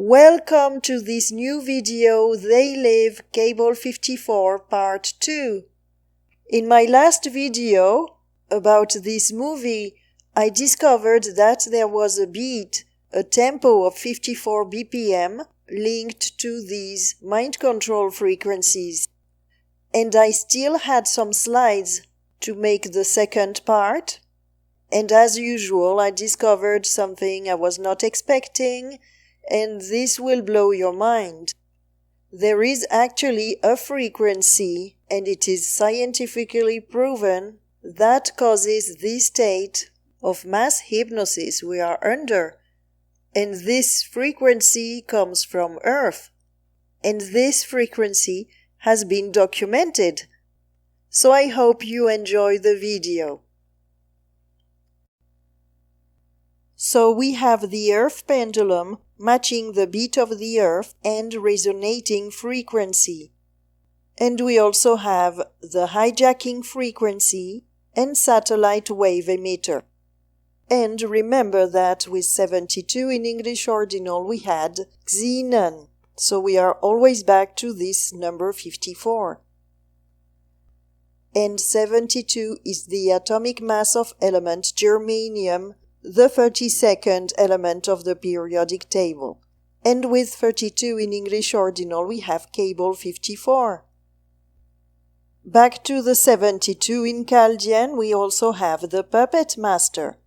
Welcome to this new video, They Live Cable 54 Part 2. In my last video about this movie, I discovered that there was a beat, a tempo of 54 BPM linked to these mind control frequencies. And I still had some slides to make the second part. And as usual, I discovered something I was not expecting, and this will blow your mind. There is actually a frequency, and it is scientifically proven, that causes this state of mass hypnosis we are under. And this frequency comes from Earth. And this frequency has been documented. So I hope you enjoy the video. So we have the Earth pendulum matching the beat of the Earth and resonating frequency. And we also have the hijacking frequency and satellite wave emitter. And remember that with 72 in English ordinal we had xenon. So we are always back to this number 54. And 72 is the atomic mass of element germanium, the 32nd element of the periodic table. And with 32 in English ordinal we have cable 54. Back to the 72 in Chaldean we also have the puppet master.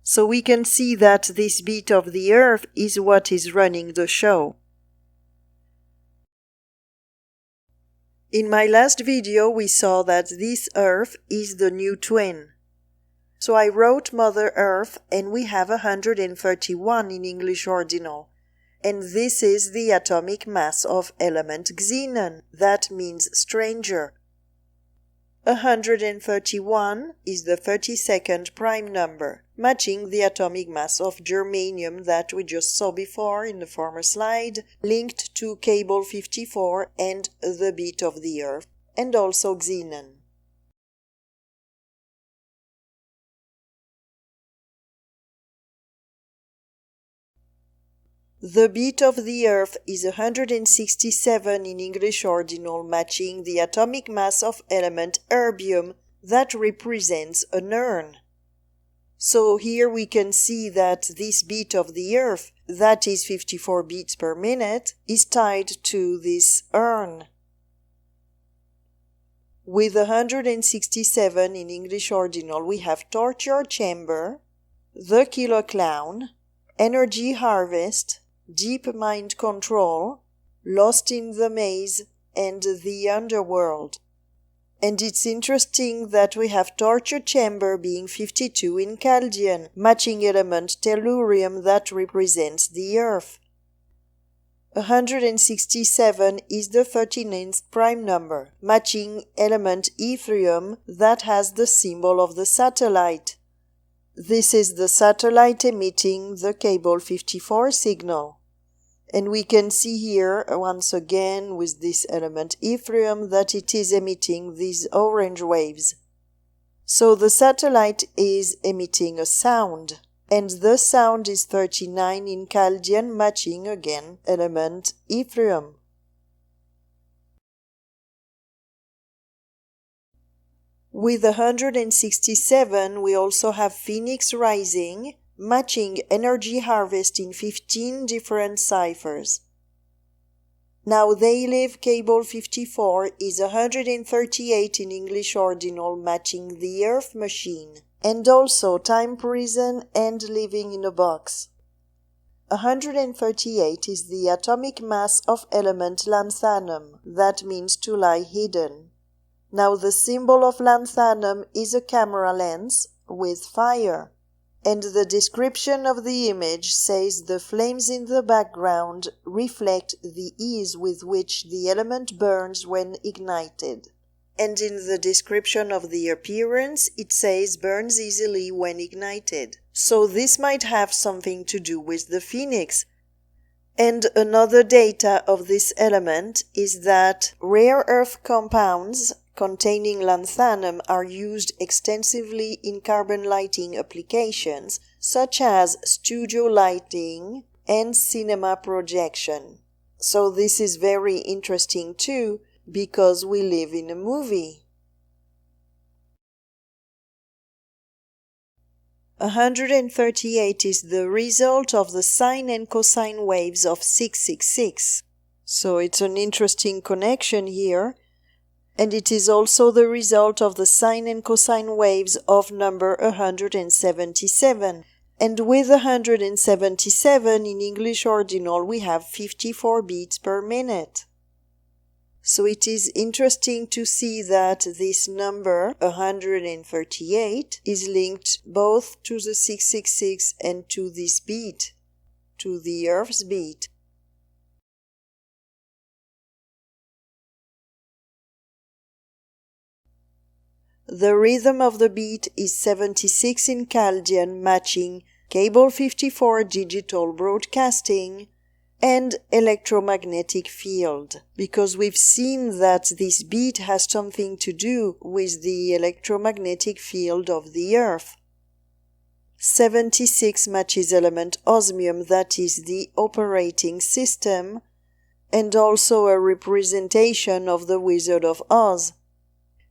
So we can see that this beat of the Earth is what is running the show. In my last video we saw that this Earth is the new twin. So I wrote Mother Earth and we have 131 in English ordinal. And this is the atomic mass of element xenon. That means stranger. 131 is the 32nd prime number, matching the atomic mass of germanium that we just saw before in the former slide, linked to cable 54 and the beat of the Earth, and also xenon. The beat of the Earth is 167 in English ordinal, matching the atomic mass of element erbium that represents an urn. So here we can see that this beat of the Earth, that is 54 beats per minute, is tied to this urn. With 167 in English ordinal we have torture chamber, the killer clown, energy harvest, deep mind control, lost in the maze, and the underworld. And it's interesting that we have torture chamber being 52 in Chaldean, matching element tellurium that represents the Earth. 167 is the 39th prime number, matching element etherium that has the symbol of the satellite. This is the satellite emitting the cable 54 signal. And we can see here, once again, with this element etherium, that it is emitting these orange waves. So the satellite is emitting a sound, and the sound is 39 in Chaldean, matching again element etherium. With 167 we also have Phoenix rising, matching energy harvest in 15 different ciphers. Now They Live cable 54 is 138 in English ordinal, matching the Earth machine, and also time prison and living in a box. 138 is the atomic mass of element lanthanum, that means to lie hidden. Now the symbol of lanthanum is a camera lens with fire, and the description of the image says the flames in the background reflect the ease with which the element burns when ignited. And in the description of the appearance it says burns easily when ignited. So this might have something to do with the phoenix. And another data of this element is that rare earth compounds containing lanthanum are used extensively in carbon lighting applications such as studio lighting, and cinema projection. So this is very interesting too, because we live in a movie. 138 is the result of the sine and cosine waves of 666. So it's an interesting connection here, and it is also the result of the sine and cosine waves of number 177. And with 177 in English ordinal we have 54 beats per minute. So it is interesting to see that this number 138 is linked both to the 666 and to this beat, to the Earth's beat. The rhythm of the beat is 76 in Chaldean, matching cable 54 digital broadcasting and electromagnetic field, because we've seen that this beat has something to do with the electromagnetic field of the Earth. 76 matches element osmium, that is the operating system, and also a representation of the Wizard of Oz.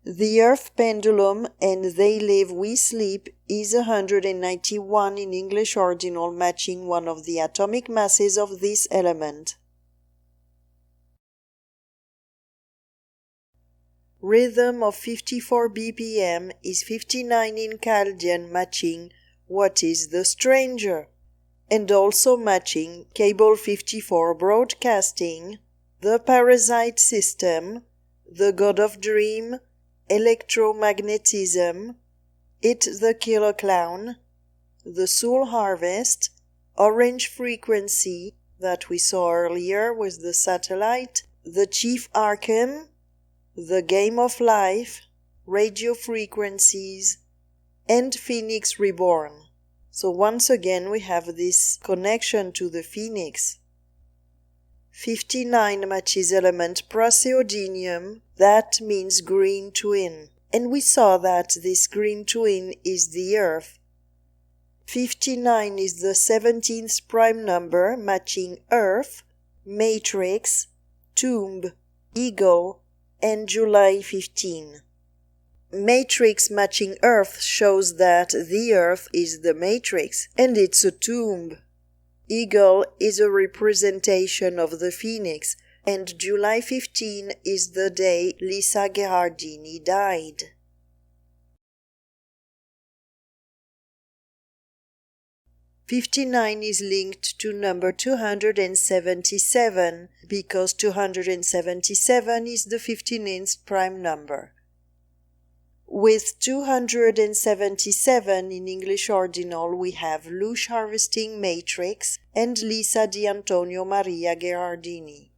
The Earth pendulum and They Live, We Sleep is 191 in English ordinal, matching one of the atomic masses of this element. Rhythm of 54 BPM is 59 in Chaldean, matching What is the Stranger, and also matching cable 54 broadcasting, the parasite system, the God of Dream, electromagnetism, It the Killer Clown, the Soul Harvest, orange frequency that we saw earlier with the satellite, the Chief Arkham, the Game of Life, radio frequencies, and Phoenix Reborn. So once again we have this connection to the Phoenix. 59 matches element praseodymium, that means green twin, and we saw that this green twin is the Earth. 59 is the 17th prime number, matching Earth, Matrix, Tomb, Eagle, and July 15. Matrix matching Earth shows that the Earth is the Matrix, and it's a tomb. Eagle is a representation of the Phoenix, and July 15 is the day Lisa Gherardini died. "59 is linked to number 277 because 277 is the 15th prime number. With 277 in English ordinal we have Lush Harvesting Matrix and Lisa Di Antonio Maria Gherardini.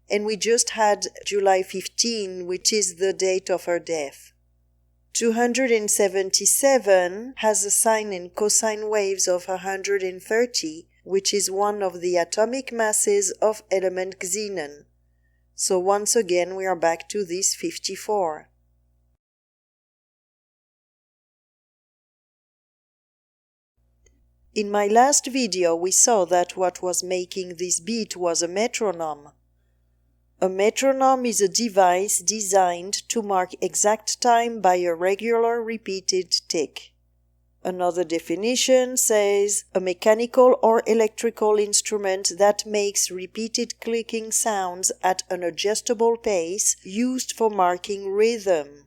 And we just had July 15, which is the date of her death. 277 has a sine and cosine waves of 130, which is one of the atomic masses of element xenon. So once again we are back to this 54. In my last video we saw that what was making this beat was a metronome. A metronome is a device designed to mark exact time by a regular repeated tick. Another definition says a mechanical or electrical instrument that makes repeated clicking sounds at an adjustable pace used for marking rhythm.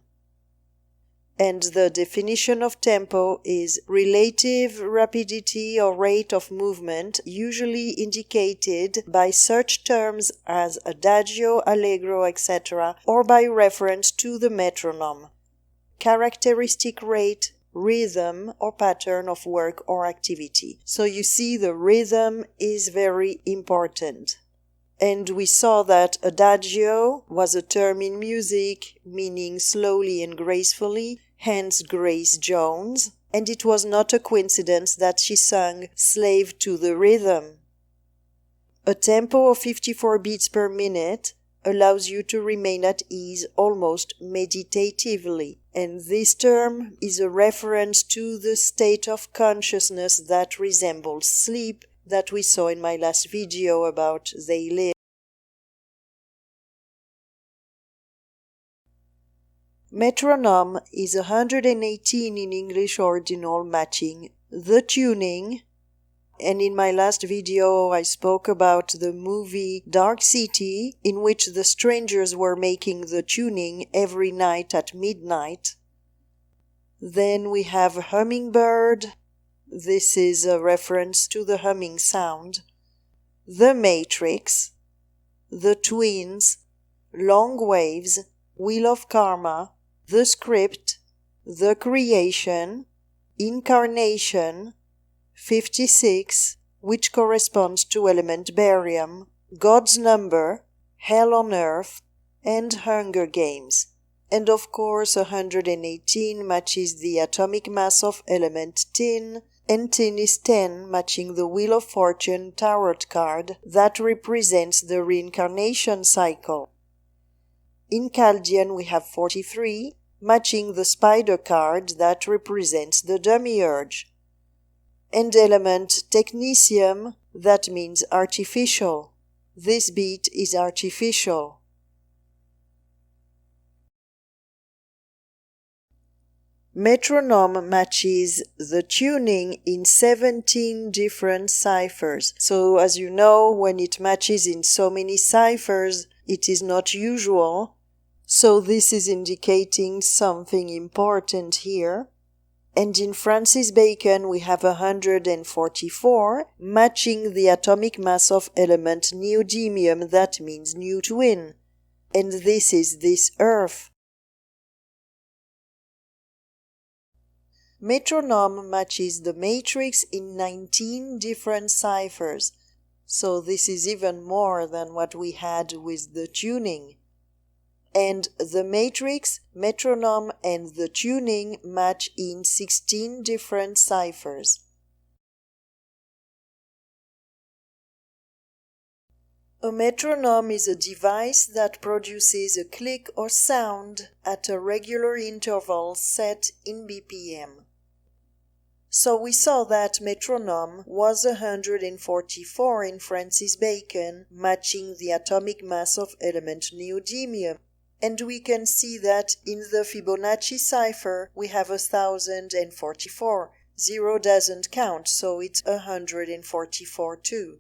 And the definition of tempo is relative rapidity or rate of movement, usually indicated by such terms as adagio, allegro, etc., or by reference to the metronome. Characteristic rate, rhythm, or pattern of work or activity. So you see the rhythm is very important. And we saw that adagio was a term in music meaning slowly and gracefully, hence Grace Jones, and it was not a coincidence that she sang Slave to the Rhythm. A tempo of 54 beats per minute allows you to remain at ease almost meditatively, and this term is a reference to the state of consciousness that resembles sleep that we saw in my last video about They Live. Metronome is 118 in English ordinal, matching the tuning. And in my last video I spoke about the movie Dark City, in which the strangers were making the tuning every night at midnight. Then we have Hummingbird. This is a reference to the humming sound. The Matrix, the Twins, Long Waves, Wheel of Karma, the Script, the Creation, Incarnation, 56, which corresponds to element barium, God's Number, Hell on Earth, and Hunger Games. And of course 118 matches the atomic mass of element tin, and tin is 10, matching the Wheel of Fortune tarot card that represents the reincarnation cycle. In Chaldean we have 43, matching the spider card that represents the demiurge. And element technetium, that means artificial. This beat is artificial. Metronome matches the tuning in 17 different ciphers. So as you know, when it matches in so many ciphers, it is not usual. So this is indicating something important here. And in Francis Bacon we have 144, matching the atomic mass of element neodymium, that means new twin. And this is this Earth. Metronome matches the matrix in 19 different ciphers, so this is even more than what we had with the tuning. And the matrix, metronome, and the tuning match in 16 different ciphers. A metronome is a device that produces a click or sound at a regular interval set in BPM. So we saw that metronome was 144 in Francis Bacon, matching the atomic mass of element neodymium. And we can see that in the Fibonacci cipher we have 1044. 0 doesn't count, so it's 144 too.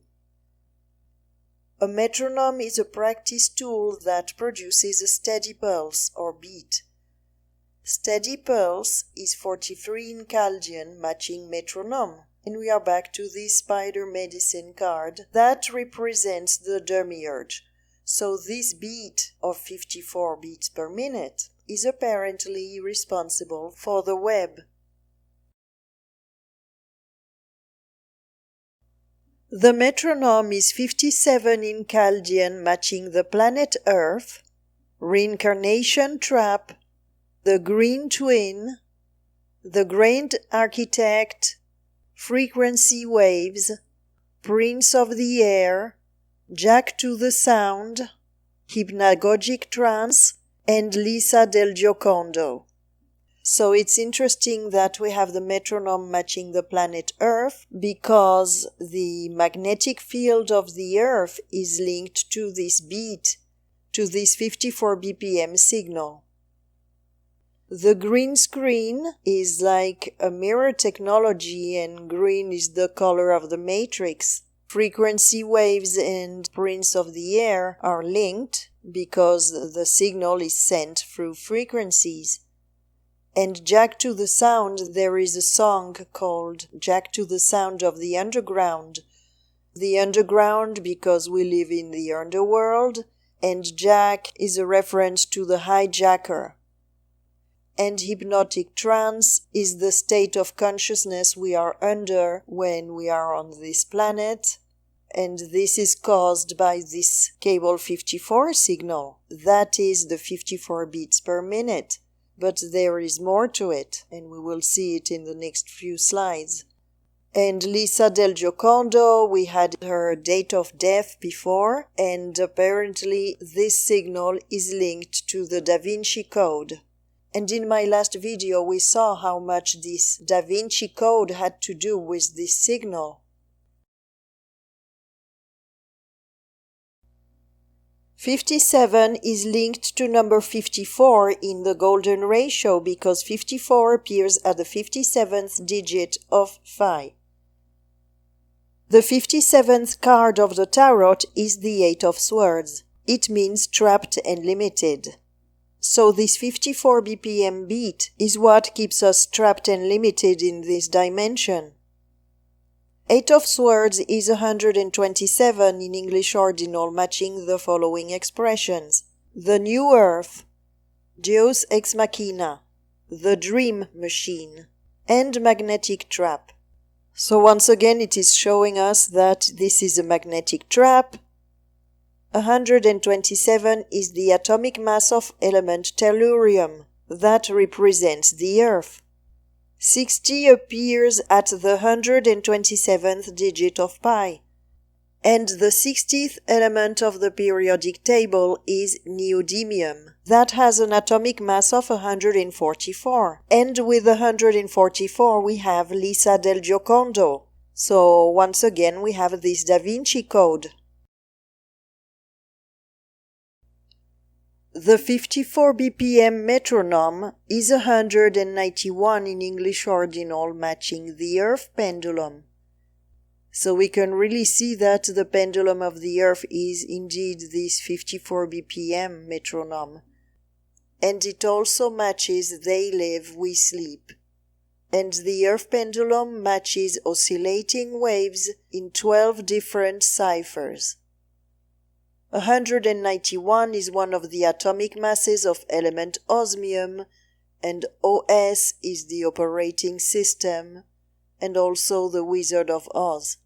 A metronome is a practice tool that produces a steady pulse or beat. Steady pulse is 43 in Chaldean, matching metronome. And we are back to this spider medicine card that represents the demiurge. So this beat of 54 beats per minute is apparently responsible for the web. The metronome is 57 in Chaldean, matching the planet Earth, reincarnation trap, the green twin, the grand architect, frequency waves, prince of the air, Jack to the Sound, Hypnagogic Trance, and Lisa del Giocondo. So it's interesting that we have the metronome matching the planet Earth because the magnetic field of the Earth is linked to this beat, to this 54 BPM signal. The green screen is like a mirror technology, and green is the color of the matrix. Frequency waves and prince of the air are linked because the signal is sent through frequencies. And Jack to the Sound, there is a song called Jack to the Sound of the Underground. The underground because we live in the underworld, and Jack is a reference to the hijacker. And hypnotic trance is the state of consciousness we are under when we are on this planet. And this is caused by this cable 54 signal. That is the 54 beats per minute. But there is more to it, and we will see it in the next few slides. And Lisa del Giocondo, we had her date of death before, and apparently this signal is linked to the Da Vinci Code. And in my last video we saw how much this Da Vinci Code had to do with this signal. 57 is linked to number 54 in the golden ratio because 54 appears at the 57th digit of phi. The 57th card of the tarot is the Eight of Swords. It means trapped and limited. So this 54 BPM beat is what keeps us trapped and limited in this dimension. Eight of Swords is 127 in English ordinal, matching the following expressions: the new earth, Deus ex machina, the dream machine, and magnetic trap. So once again it is showing us that this is a magnetic trap. 127 is the atomic mass of element tellurium that represents the earth. 60 appears at the 127th digit of pi, and the 60th element of the periodic table is neodymium, that has an atomic mass of 144, and with 144 we have Lisa del Giocondo, so once again we have this Da Vinci Code. The 54 BPM metronome is 191 in English ordinal, matching the Earth pendulum. So we can really see that the pendulum of the Earth is indeed this 54 BPM metronome. And it also matches They Live, We Sleep. And the Earth pendulum matches oscillating waves in 12 different ciphers. 191 is one of the atomic masses of element osmium, and OS is the operating system, and also the Wizard of Oz.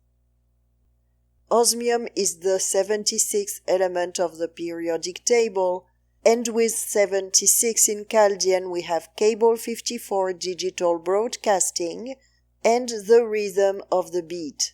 Osmium is the 76th element of the periodic table, and with 76 in Chaldean we have Cable 54 digital broadcasting and the rhythm of the beat.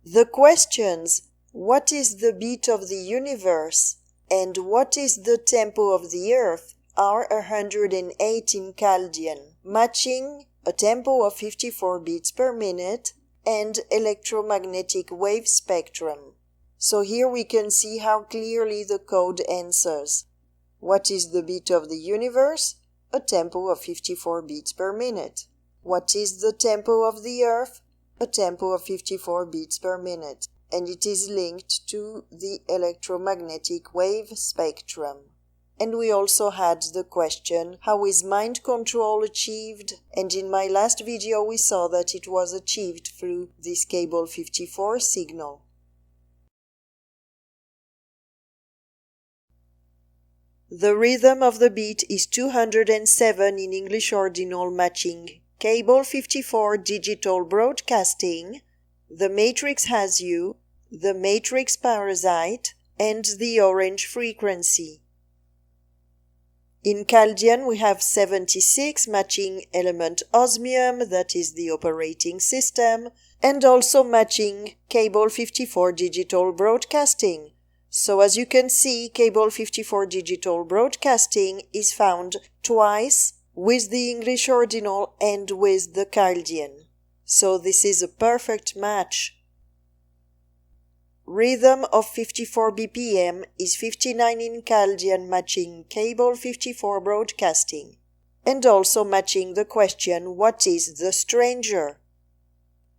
The questions, what is the beat of the universe and what is the tempo of the earth, are 108 in Chaldean, matching a tempo of 54 beats per minute and electromagnetic wave spectrum. So here we can see how clearly the code answers. What is the beat of the universe? A tempo of 54 beats per minute. What is the tempo of the earth? A tempo of 54 beats per minute, and it is linked to the electromagnetic wave spectrum. And we also had the question, how is mind control achieved? And in my last video we saw that it was achieved through this Cable 54 signal. The rhythm of the beat is 207 in English ordinal, matching Cable 54 digital broadcasting, the Matrix Has You, the Matrix Parasite, and the orange frequency. In Chaldean we have 76 matching element osmium, that is the operating system, and also matching Cable 54 digital broadcasting. So as you can see, Cable 54 digital broadcasting is found twice with the English ordinal and with the Chaldean. So this is a perfect match. Rhythm of 54 BPM is 59 in Chaldean, matching Cable 54 broadcasting, and also matching the question, what is the stranger?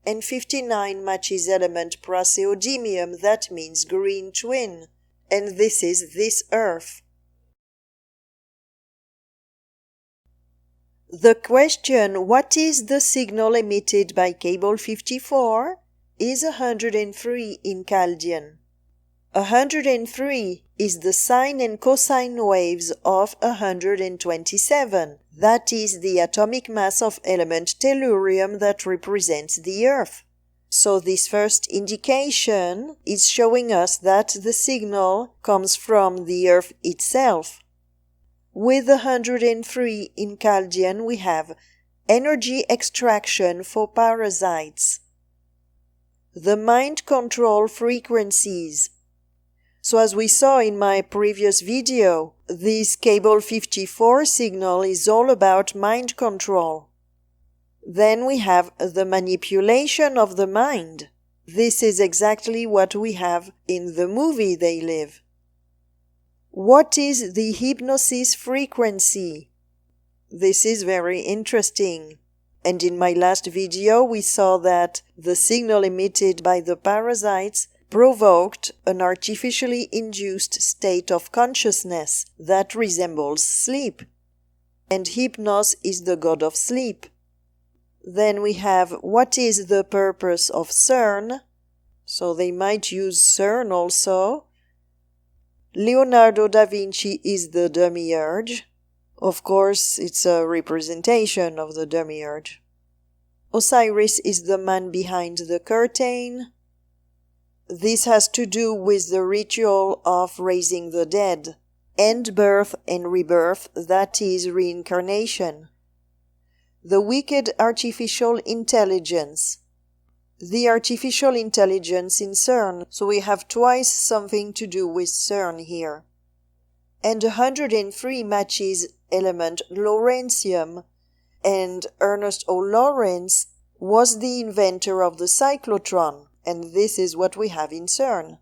And 59 matches element praseodymium, that means green twin, and this is this earth. The question, what is the signal emitted by Cable 54, is 103 in Chaldean. 103 is the sine and cosine waves of 127, that is the atomic mass of element tellurium that represents the Earth. So this first indication is showing us that the signal comes from the Earth itself. With 103 in Chaldean we have energy extraction for parasites, the mind control frequencies. So as we saw in my previous video, this Cable 54 signal is all about mind control. Then we have the manipulation of the mind, This is exactly what we have in the movie They Live. What is the hypnosis frequency? This is very interesting. And in my last video we saw that the signal emitted by the parasites provoked an artificially induced state of consciousness that resembles sleep. And Hypnos is the god of sleep. Then we have what is the purpose of Cern? So they might use Cern also. Leonardo da Vinci is the demiurge. Of course, it's a representation of the demiurge. Osiris is the man behind the curtain. This has to do with the ritual of raising the dead, and birth and rebirth, that is reincarnation. The wicked artificial intelligence. The artificial intelligence in Cern, so we have twice something to do with Cern here. And 103 matches element Lawrencium, and Ernest O. Lawrence was the inventor of the cyclotron, and this is what we have in Cern.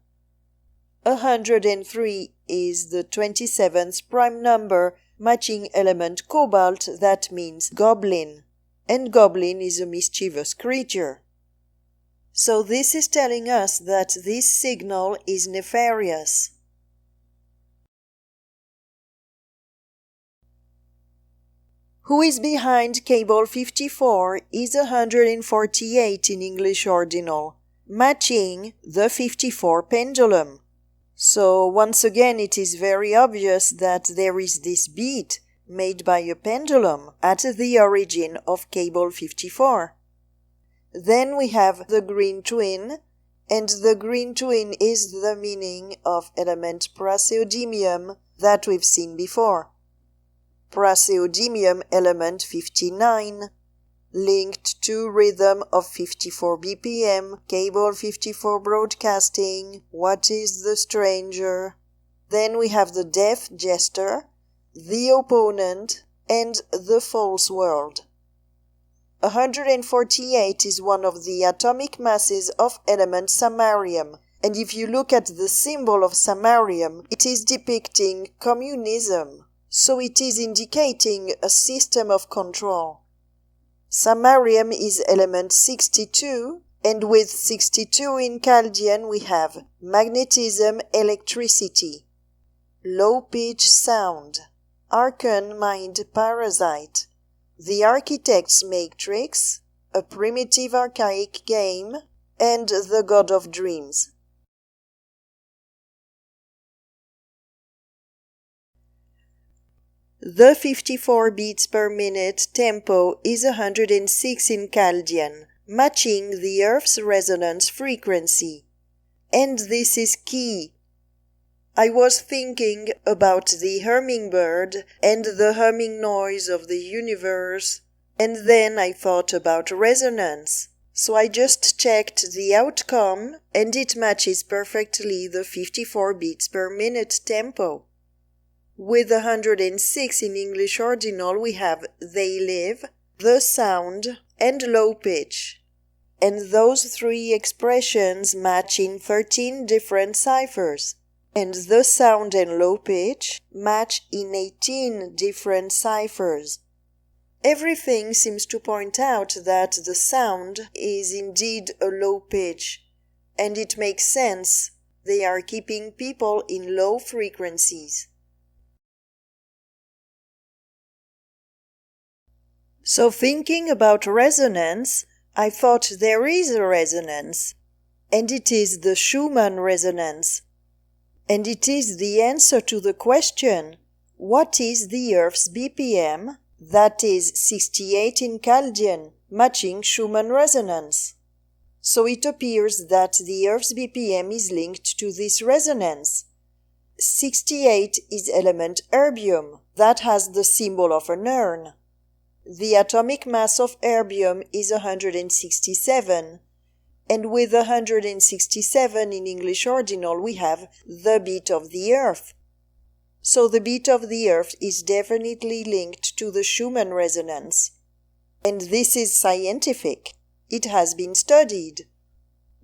103 is the 27th prime number matching element cobalt, that means goblin, and goblin is a mischievous creature. So this is telling us that this signal is nefarious. Who is behind cable 54 is 148 in English ordinal, matching the 54 pendulum. So once again it is very obvious that there is this beat made by a pendulum at the origin of cable 54. Then we have the green twin, and the green twin is the meaning of element praseodymium that we've seen before. Praseodymium element 59, linked to rhythm of 54 BPM, cable 54 broadcasting, what is the stranger? Then we have the deaf jester, the opponent, and the false world. 148 is one of the atomic masses of element samarium, and if you look at the symbol of samarium, it is depicting communism. So it is indicating a system of control. Samarium is element 62, and with 62 in Chaldean we have magnetism, electricity, low-pitch sound, archon mind parasite, the architect's matrix, a primitive archaic game, and the god of dreams. The 54 beats per minute tempo is 106 in Chaldean, matching the Earth's resonance frequency. And this is key. I was thinking about the hummingbird and the humming noise of the universe, and then I thought about resonance. So I just checked the outcome, and it matches perfectly the 54 beats per minute tempo. With 106 in English ordinal we have They Live, the sound, and low pitch. And those three expressions match in 13 different ciphers. And the sound and low pitch match in 18 different ciphers. Everything seems to point out that the sound is indeed a low pitch. And it makes sense. They are keeping people in low frequencies. So thinking about resonance, I thought there is a resonance, and it is the Schumann Resonance. And it is the answer to the question, what is the Earth's BPM? That is 68 in Chaldean, matching Schumann Resonance. So it appears that the Earth's BPM is linked to this resonance. 68 is element erbium, that has the symbol of an urn. The atomic mass of erbium is 167, and with 167 in English ordinal we have the beat of the Earth. So the beat of the Earth is definitely linked to the Schumann resonance. And this is scientific. It has been studied.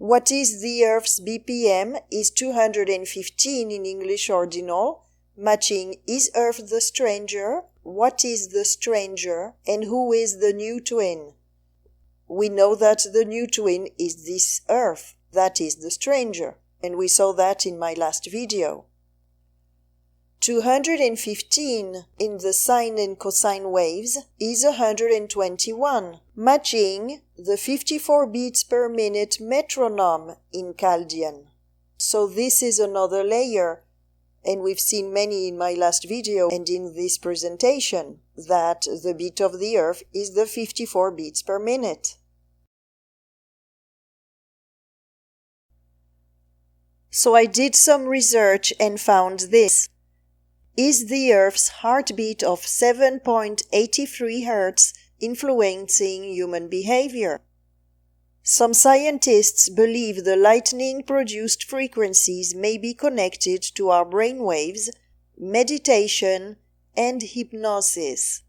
What is the Earth's BPM is 215 in English ordinal, matching Is Earth the stranger? What is the stranger? And who is the new twin? We know that the new twin is this Earth, that is the stranger, and we saw that in my last video. 215 in the sine and cosine waves is 121, matching the 54 beats per minute metronome in Chaldean. So this is another layer, and we've seen many in my last video and in this presentation, that the beat of the Earth is the 54 beats per minute. So I did some research and found this. Is the Earth's heartbeat of 7.83 Hz influencing human behavior? Some scientists believe the lightning-produced frequencies may be connected to our brainwaves, meditation, and hypnosis.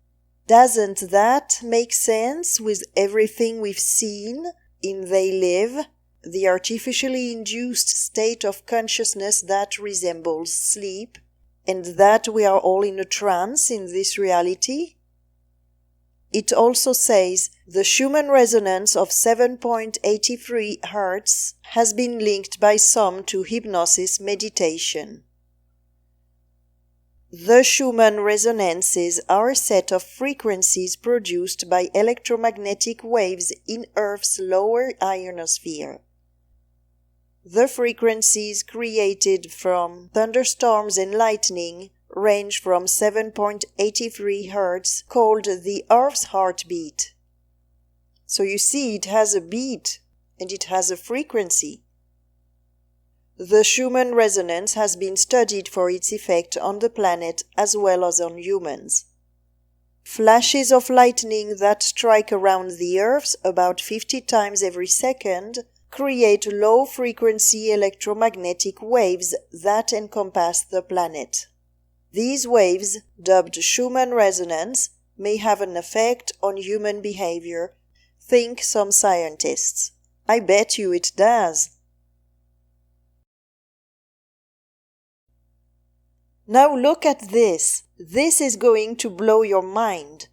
Doesn't that make sense with everything we've seen in They Live, the artificially induced state of consciousness that resembles sleep? And that we are all in a trance in this reality? It also says the Schumann Resonance of 7.83 Hz has been linked by some to hypnosis meditation. The Schumann Resonances are a set of frequencies produced by electromagnetic waves in Earth's lower ionosphere. The frequencies created from thunderstorms and lightning range from 7.83 Hz, called the Earth's heartbeat. So you see, it has a beat and it has a frequency. The Schumann resonance has been studied for its effect on the planet as well as on humans. Flashes of lightning that strike around the Earth about 50 times every second create low-frequency electromagnetic waves that encompass the planet. These waves, dubbed Schumann resonance, may have an effect on human behavior, think some scientists. I bet you it does. Now look at this. This is going to blow your mind.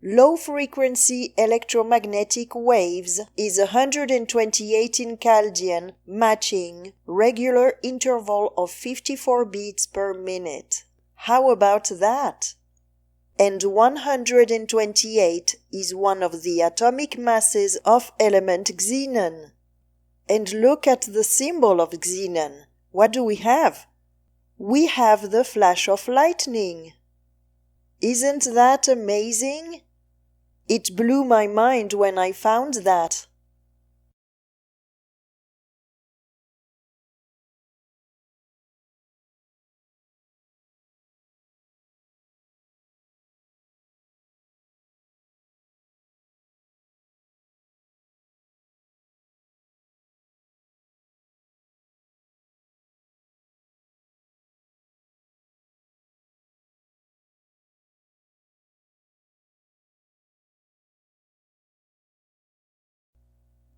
Low-frequency electromagnetic waves is 128 in Chaldean, matching regular interval of 54 beats per minute. How about that? And 128 is one of the atomic masses of element xenon. And look at the symbol of xenon. What do we have? We have the flash of lightning. Isn't that amazing? It blew my mind when I found that.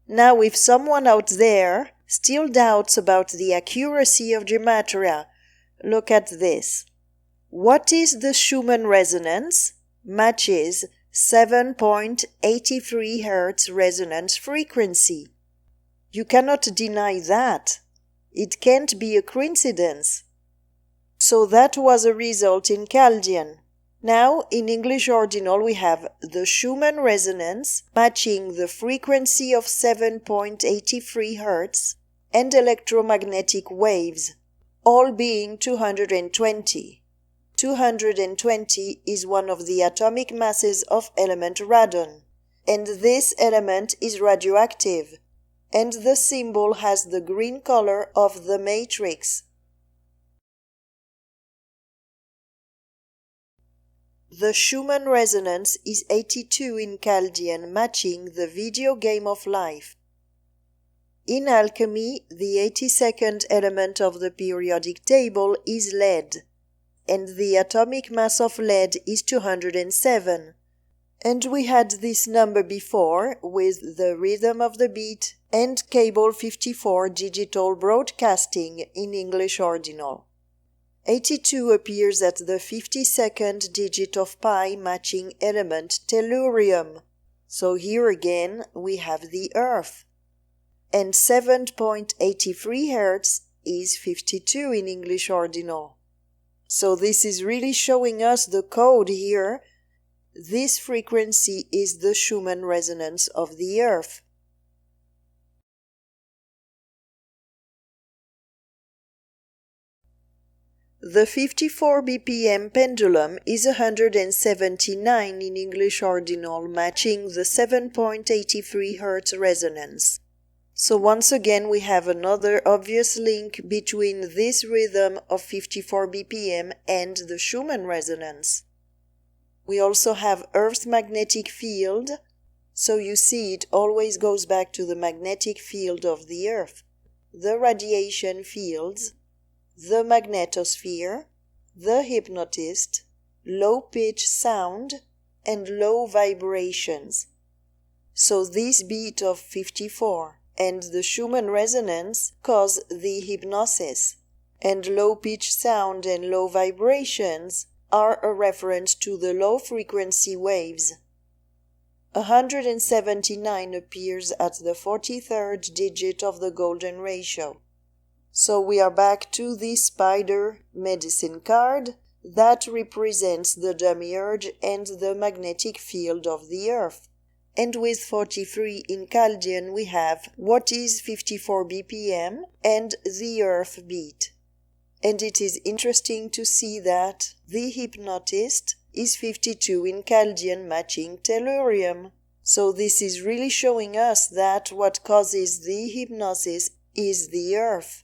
Now, if someone out there still doubts about the accuracy of gematria, look at this. What is the Schumann resonance? Matches 7.83 Hz resonance frequency. You cannot deny that. It can't be a coincidence. So that was a result in Chaldean. Now, in English ordinal, we have the Schumann resonance matching the frequency of 7.83 Hz and electromagnetic waves, all being 220. 220 is one of the atomic masses of element radon, and this element is radioactive, and the symbol has the green color of the matrix. The Schumann resonance is 82 in Chaldean, matching the video game of life. In alchemy, the 82nd element of the periodic table is lead, and the atomic mass of lead is 207. And we had this number before with the rhythm of the beat and cable 54 digital broadcasting in English ordinal. 82 appears at the 52nd digit of pi matching element tellurium. So here again we have the Earth. And 7.83 Hz is 52 in English ordinal. So this is really showing us the code here. This frequency is the Schumann resonance of the Earth. The 54 BPM pendulum is 179 in English ordinal, matching the 7.83 Hz resonance. So once again we have another obvious link between this rhythm of 54 BPM and the Schumann resonance. We also have Earth's magnetic field, so you see it always goes back to the magnetic field of the Earth, the radiation fields, the magnetosphere, the hypnotist, low-pitch sound, and low vibrations. So this beat of 54 and the Schumann resonance cause the hypnosis, and low-pitch sound and low vibrations are a reference to the low-frequency waves. 179 appears at the 43rd digit of the golden ratio. So we are back to the spider medicine card that represents the demiurge and the magnetic field of the Earth. And with 43 in Chaldean we have what is 54 BPM and the Earth beat. And it is interesting to see that the hypnotist is 52 in Chaldean matching tellurium. So this is really showing us that what causes the hypnosis is the Earth.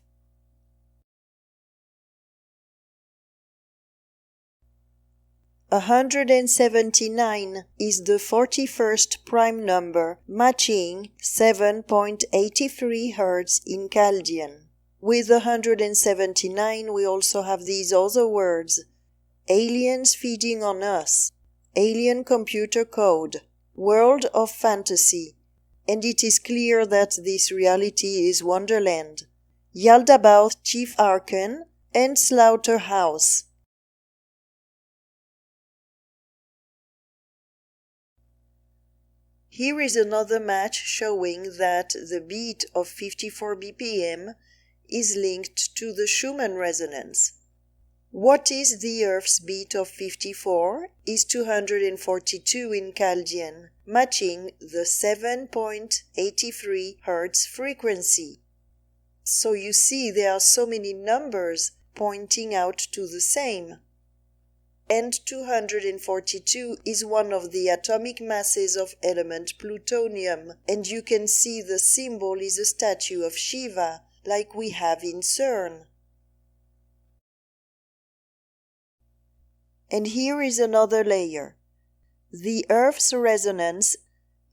"179 is the 41st prime number, matching 7.83 Hz in Chaldean. With 179 we also have these other words: aliens feeding on us, alien computer code, world of fantasy, and it is clear that this reality is Wonderland, Yaldabaoth Chief Archon, and Slaughterhouse. Here is another match showing that the beat of 54 BPM is linked to the Schumann resonance. What is the Earth's beat of 54 is 242 in Chaldean, matching the 7.83 Hz frequency. So you see there are so many numbers pointing out to the same. And 242 is one of the atomic masses of element plutonium, and you can see the symbol is a statue of Shiva, like we have in Cern. And here is another layer. The Earth's resonance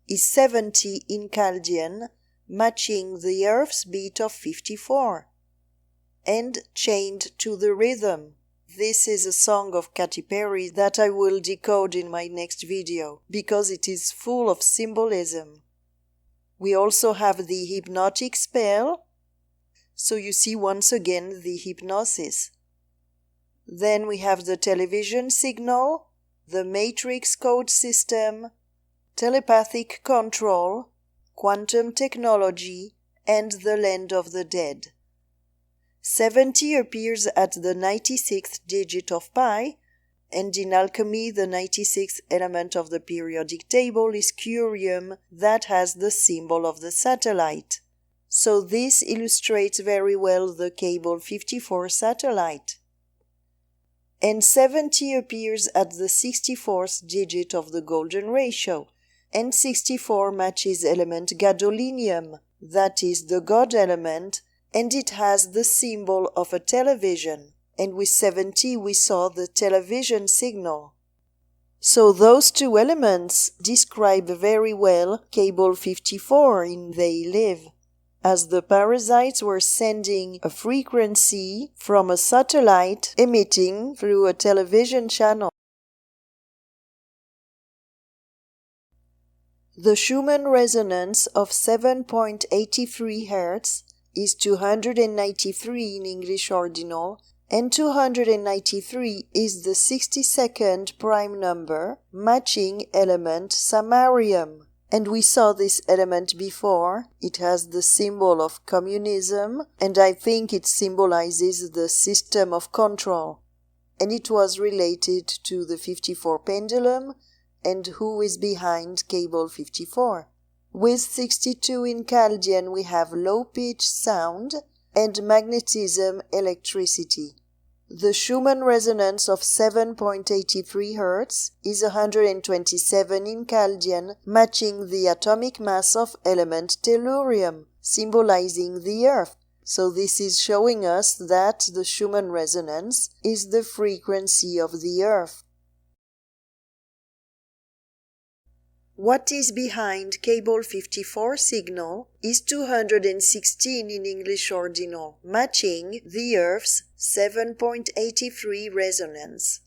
is 70 in Chaldean, matching the Earth's beat of 54, and chained to the rhythm. This is a song of Katy Perry that I will decode in my next video, because it is full of symbolism. We also have the hypnotic spell, so you see once again the hypnosis. Then we have the television signal, the matrix code system, telepathic control, quantum technology, and the land of the dead. 70 appears at the 96th digit of pi, and in alchemy the 96th element of the periodic table is curium, that has the symbol of the satellite. So this illustrates very well the cable 54 satellite. And 70 appears at the 64th digit of the golden ratio, and 64 matches element gadolinium, that is the God element, and it has the symbol of a television, and with 70 we saw the television signal. So those two elements describe very well cable 54 in They Live, as the parasites were sending a frequency from a satellite emitting through a television channel. The Schumann resonance of 7.83 Hz is 293 in English ordinal, and 293 is the 62nd prime number, matching element samarium. And we saw this element before. It has the symbol of communism, and I think it symbolizes the system of control. And it was related to the 54 pendulum, and who is behind cable 54. With 62 in Chaldean we have low-pitch sound and magnetism electricity. The Schumann resonance of 7.83 Hz is 127 in Chaldean, matching the atomic mass of element tellurium, symbolizing the Earth. So this is showing us that the Schumann resonance is the frequency of the Earth. What is behind cable 54 signal is 216 in English ordinal, matching the Earth's 7.83 resonance.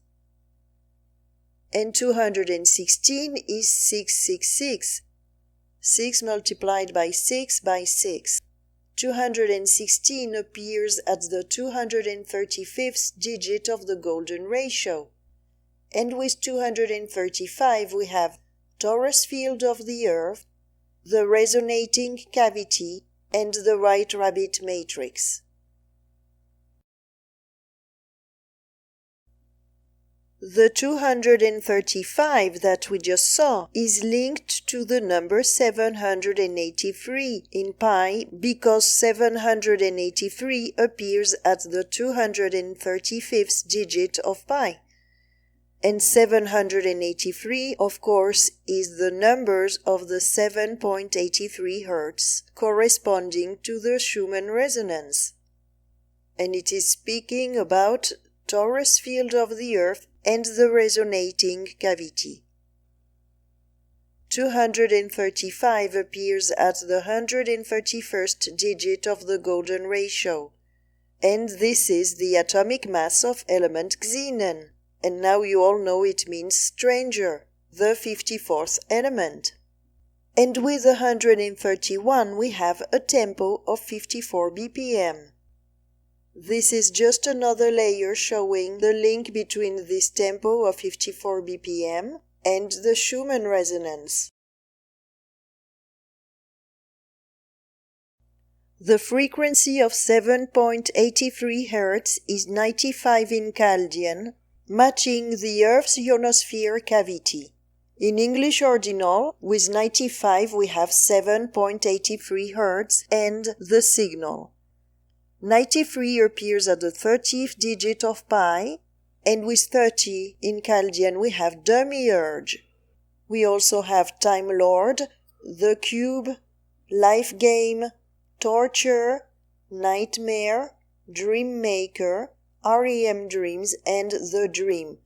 And 216 is 666. 6 multiplied by 6 by 6. 216 appears at the 235th digit of the golden ratio. And with 235 we have torus field of the Earth, the resonating cavity, and the right rabbit matrix. The 235 that we just saw is linked to the number 783 in pi because 783 appears at the 235th digit of pi. And 783, of course, is the numbers of the 7.83 Hz corresponding to the Schumann resonance. And it is speaking about torus field of the Earth and the resonating cavity. 235 appears at the 131st digit of the golden ratio, and this is the atomic mass of element xenon. And now you all know it means stranger, the 54th element. And with 131 we have a tempo of 54 BPM. This is just another layer showing the link between this tempo of 54 BPM and the Schumann resonance. The frequency of 7.83 Hz is 95 in Chaldean, matching the Earth's ionosphere cavity. In English ordinal, with 95 we have 7.83 Hz and the signal. 93 appears at the 30th digit of pi, and with 30 in Chaldean we have demiurge. We also have Time Lord, the Cube, Life Game, Torture, Nightmare, Dream Maker, REM dreams, and the dream.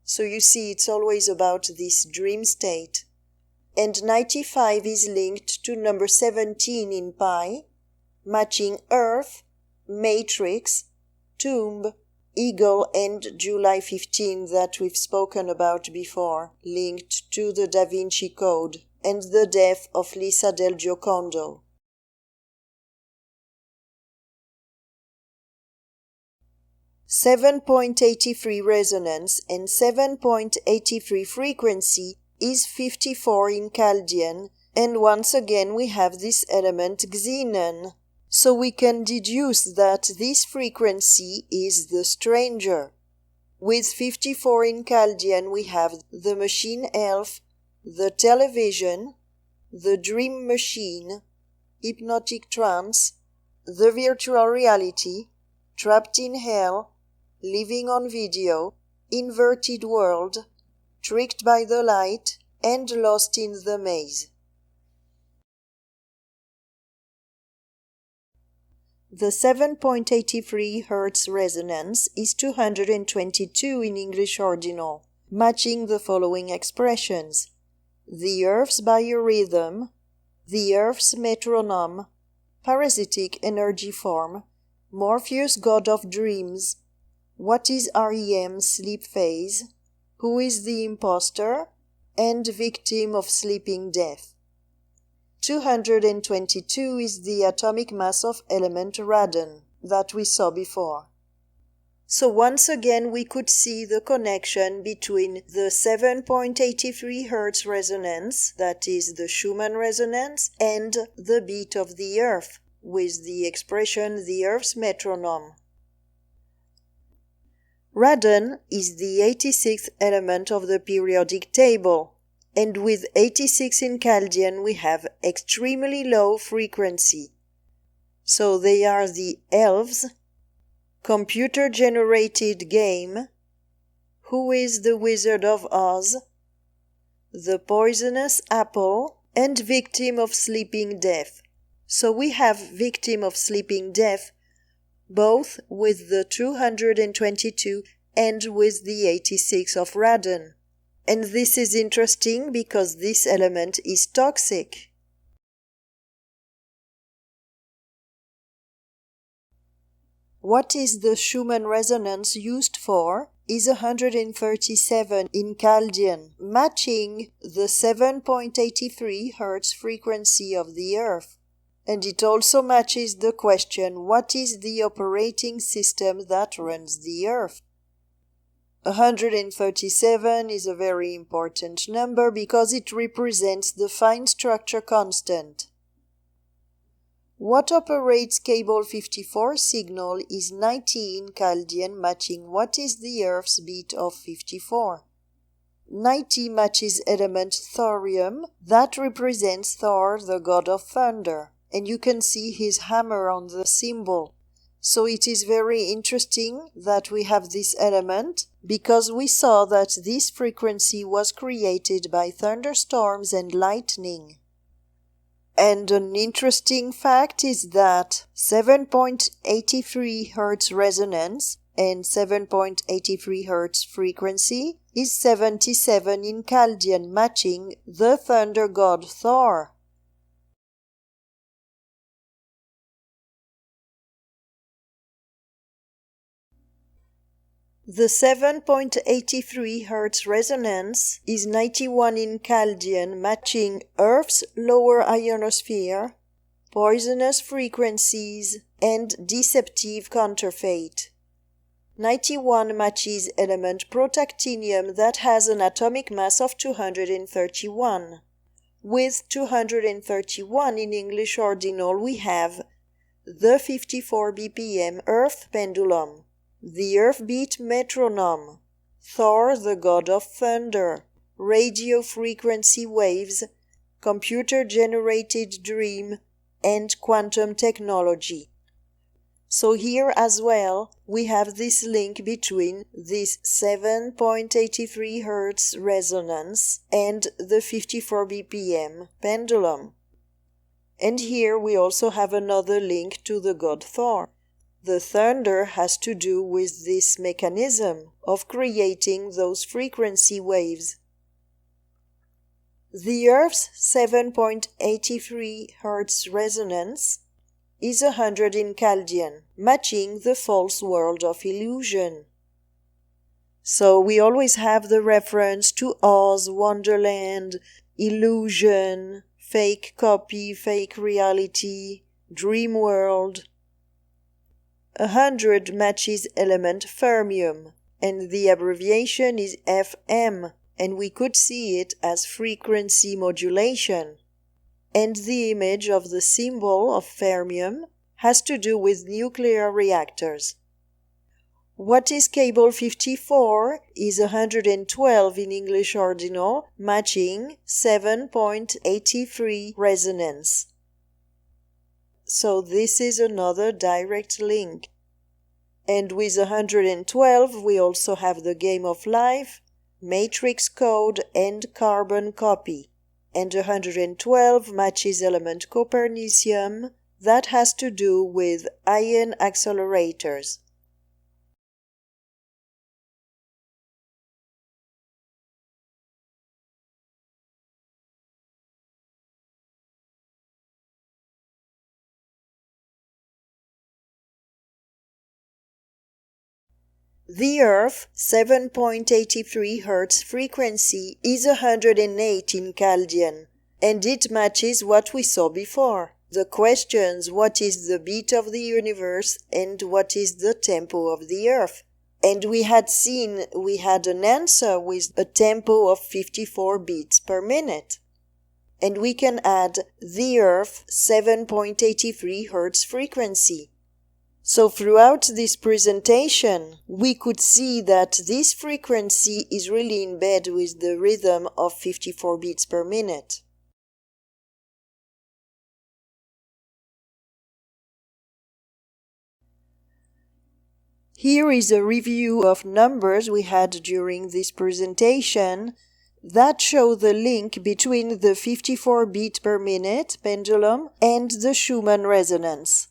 So you see it's always about this dream state. And 95 is linked to number 17 in pi, matching Earth, Matrix, Tomb, Eagle, and July 15 that we've spoken about before, linked to the Da Vinci Code and the death of Lisa del Giocondo. .83 resonance and 7.83 frequency is 54 in Chaldean, and once again we have this element xenon. So we can deduce that this frequency is the stranger. With 54 in Chaldean we have the machine elf, the television, the dream machine, hypnotic trance, the virtual reality, trapped in hell, living on video, inverted world, tricked by the light, and lost in the maze. The 7.83 Hz resonance is 222 in English ordinal, matching the following expressions: the Earth's biorhythm, the Earth's metronome, parasitic energy form, Morpheus god of dreams, what is REM sleep phase, who is the imposter, and victim of sleeping death. 222 is the atomic mass of element radon that we saw before. So once again we could see the connection between the 7.83 Hz resonance, that is the Schumann resonance, and the beat of the Earth, with the expression the Earth's metronome. Radon is the 86th element of the periodic table, and with 86 in Chaldean we have extremely low frequency. So they are the elves, computer-generated game, Who is the Wizard of Oz, The Poisonous Apple, and Victim of Sleeping Death. So we have Victim of Sleeping Death both with the 222 and with the 86 of radon. And this is interesting because this element is toxic. What is the Schumann resonance used for is 137 in Chaldean, matching the 7.83 Hz frequency of the Earth. And it also matches the question, what is the operating system that runs the Earth? 137 is a very important number because it represents the fine structure constant. What operates cable 54 signal is 90 in Chaldean, matching what is the Earth's beat of 54. 90 matches element thorium, that represents Thor, the god of thunder, and you can see his hammer on the symbol. So it is very interesting that we have this element, because we saw that this frequency was created by thunderstorms and lightning. And an interesting fact is that 7.83 Hz resonance and 7.83 Hz frequency is 77 in Chaldean, matching the thunder god Thor. The 7.83 Hz resonance is 91 in Chaldean, matching Earth's lower ionosphere, poisonous frequencies, and deceptive counterfeit. 91 matches element protactinium that has an atomic mass of 231. With 231 in English ordinal we have the 54 BPM Earth pendulum, the Earth beat metronome, Thor the god of thunder, radio frequency waves, computer-generated dream, and quantum technology. So here as well we have this link between this 7.83 Hz resonance and the 54 BPM pendulum. And here we also have another link to the god Thor. The thunder has to do with this mechanism of creating those frequency waves. The Earth's 7.83 Hz resonance is 100 in Chaldean, matching the false world of illusion. So we always have the reference to Oz, Wonderland, illusion, fake copy, fake reality, dream world. 100 matches element fermium, and the abbreviation is FM, and we could see it as frequency modulation. And the image of the symbol of fermium has to do with nuclear reactors. What is cable 54 is 112 in English ordinal, matching 7.83 resonance. So this is another direct link. And with 112 we also have the game of life, matrix code, and carbon copy. And 112 matches element copernicium, that has to do with ion accelerators. The Earth 7.83 Hz frequency is 108 in Chaldean, and it matches what we saw before. The questions, what is the beat of the universe and what is the tempo of the Earth? And we had an answer with a tempo of 54 beats per minute. And we can add the Earth 7.83 Hz frequency. So throughout this presentation, we could see that this frequency is really in bed with the rhythm of 54 beats per minute. Here is a review of numbers we had during this presentation that show the link between the 54 beat per minute pendulum and the Schumann resonance.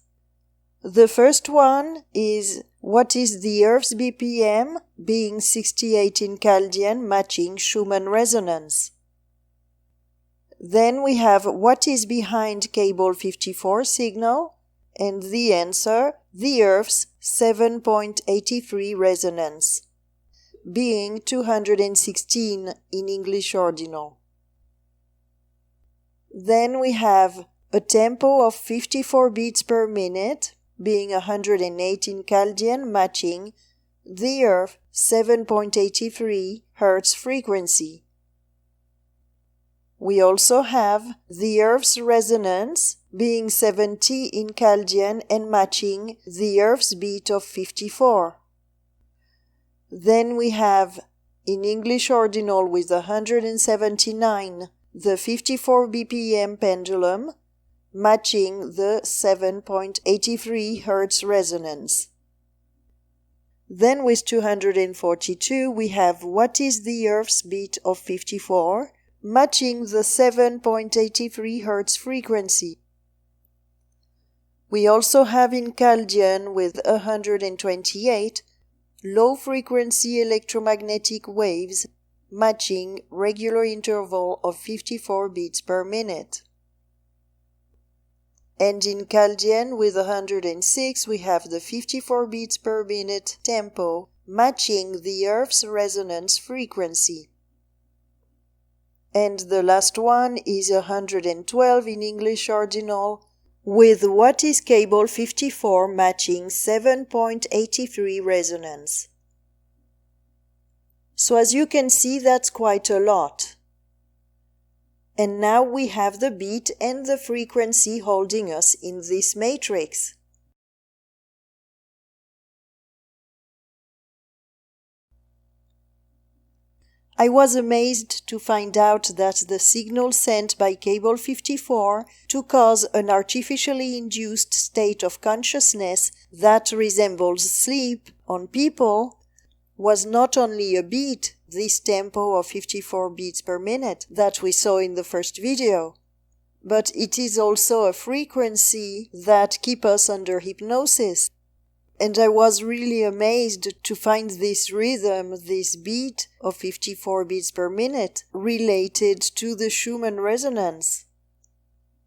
The first one is what is the Earth's BPM, being 68 in Chaldean, matching Schumann resonance. Then we have what is behind cable 54 signal, and the answer, the Earth's 7.83 resonance, being 216 in English ordinal. Then we have a tempo of 54 beats per minute, being 108 in Chaldean, matching the Earth 7.83 Hz frequency. We also have the Earth's resonance, being 70 in Chaldean and matching the Earth's beat of 54. Then we have, in English ordinal with 179, the 54 BPM pendulum, matching the 7.83 Hz resonance. Then with 242 we have what is the Earth's beat of 54, matching the 7.83 Hz frequency. We also have in Chaldean with 128 low-frequency electromagnetic waves matching regular interval of 54 beats per minute. And in Chaldean with 106 we have the 54 beats per minute tempo matching the Earth's resonance frequency. And the last one is 112 in English ordinal with what is cable 54 matching 7.83 resonance. So as you can see, that's quite a lot. And now we have the beat and the frequency holding us in this matrix. I was amazed to find out that the signal sent by cable 54 to cause an artificially induced state of consciousness that resembles sleep on people was not only a beat, this tempo of 54 beats per minute that we saw in the first video, but it is also a frequency that keeps us under hypnosis. And I was really amazed to find this rhythm, this beat of 54 beats per minute related to the Schumann resonance,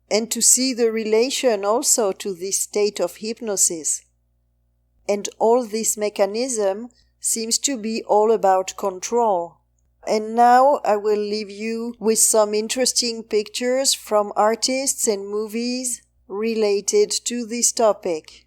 and to see the relation also to this state of hypnosis. And all this mechanism seems to be all about control. And now I will leave you with some interesting pictures from artists and movies related to this topic.